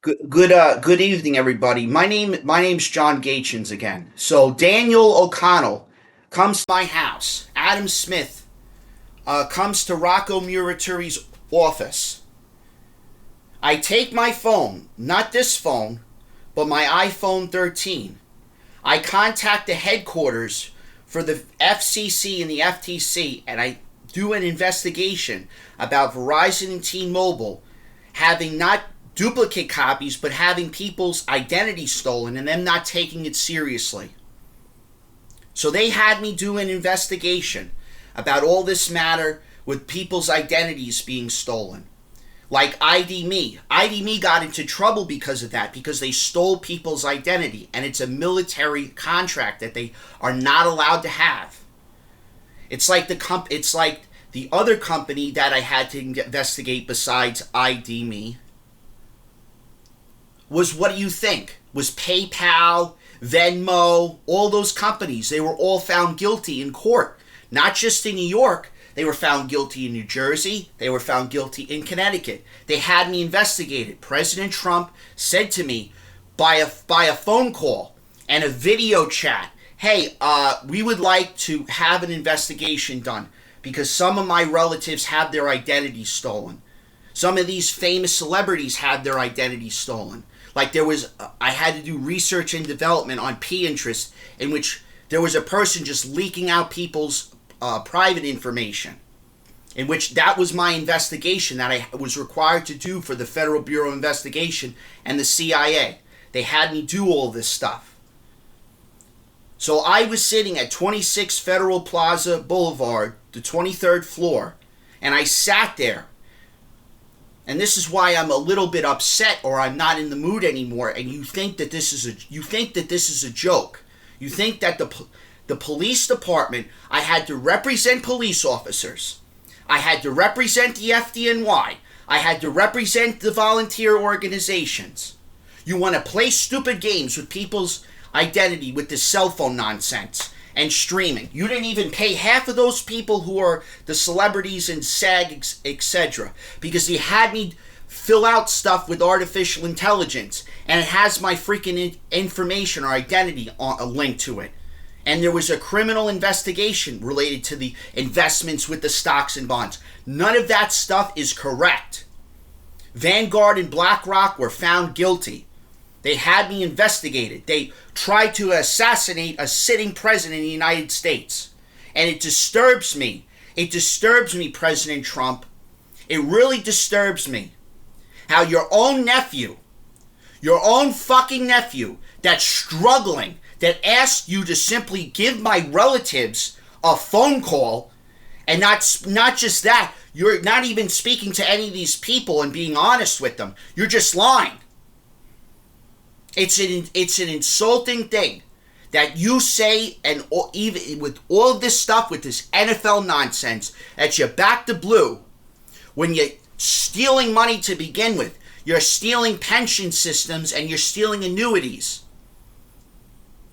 Good evening, everybody. My name's John Gaetjens again. So Daniel O'Connell comes to my house. Adam Smith comes to Rocco Muraturi's office. I take my phone, not this phone, but my iPhone 13. I contact the headquarters for the FCC and the FTC, and I do an investigation about Verizon and T-Mobile having not duplicate copies, but having people's identity stolen and them not taking it seriously. So they had me do an investigation about all this matter with people's identities being stolen. Like ID Me. ID Me got into trouble because of that, because they stole people's identity, and it's a military contract that they are not allowed to have. It's like the other company that I had to investigate besides ID Me was, what do you think? Was PayPal, Venmo, all those companies. They were all found guilty in court. Not just in New York. They were found guilty in New Jersey. They were found guilty in Connecticut. They had me investigated. President Trump said to me by a phone call and a video chat, hey, we would like to have an investigation done because some of my relatives have their identities stolen. Some of these famous celebrities had their identities stolen. Like I had to do research and development on Pinterest, in which there was a person just leaking out people's private information, in which that was my investigation that I was required to do for the Federal Bureau of Investigation and the CIA. They had me do all this stuff. So I was sitting at 26 Federal Plaza Boulevard, the 23rd floor, and I sat there. And this is why I'm a little bit upset, or I'm not in the mood anymore. And you think that this is a joke. You think that the police department, I had to represent police officers. I had to represent the FDNY. I had to represent the volunteer organizations. You want to play stupid games with people's identity with this cell phone nonsense and streaming. You didn't even pay half of those people who are the celebrities and SAG, etc. Because he had me fill out stuff with artificial intelligence, and it has my freaking information or identity on a link to it. And there was a criminal investigation related to the investments with the stocks and bonds. None of that stuff is correct. Vanguard and BlackRock were found guilty. They had me investigated. They tried to assassinate a sitting president of the United States. And it disturbs me. It disturbs me, President Trump. It really disturbs me how your own fucking nephew that's struggling, that asked you to simply give my relatives a phone call, and not just that, you're not even speaking to any of these people and being honest with them. You're just lying. It's an insulting thing that you say, and even with all of this stuff, with this NFL nonsense, that you back the blue when you're stealing money to begin with. You're stealing pension systems and you're stealing annuities.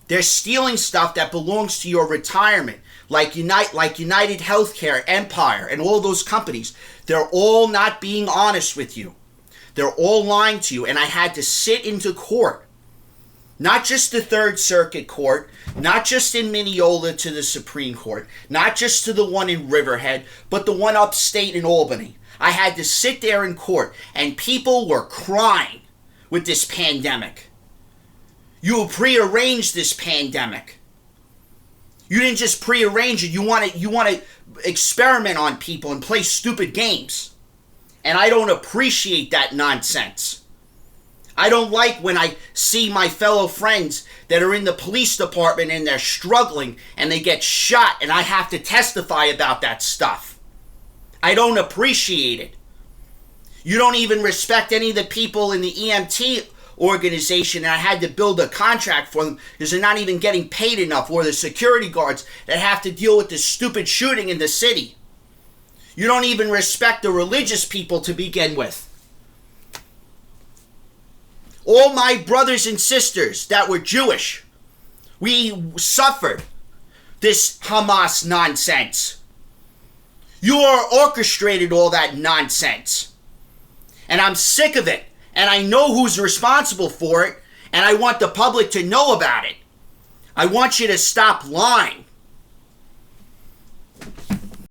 They're stealing stuff that belongs to your retirement, like United Healthcare, Empire, and all those companies. They're all not being honest with you. They're all lying to you, and I had to sit into court. Not just the Third Circuit Court, not just in Mineola to the Supreme Court, not just to the one in Riverhead, but the one upstate in Albany. I had to sit there in court, and people were crying with this pandemic. You prearranged this pandemic. You didn't just prearrange it. You want to experiment on people and play stupid games. And I don't appreciate that nonsense. I don't like when I see my fellow friends that are in the police department and they're struggling and they get shot and I have to testify about that stuff. I don't appreciate it. You don't even respect any of the people in the EMT organization, and I had to build a contract for them because they're not even getting paid enough, or the security guards that have to deal with this stupid shooting in the city. You don't even respect the religious people to begin with. All my brothers and sisters that were Jewish, we suffered this Hamas nonsense. You orchestrated all that nonsense. And I'm sick of it. and I know who's responsible for it, and I want the public to know about it. I want you to stop lying.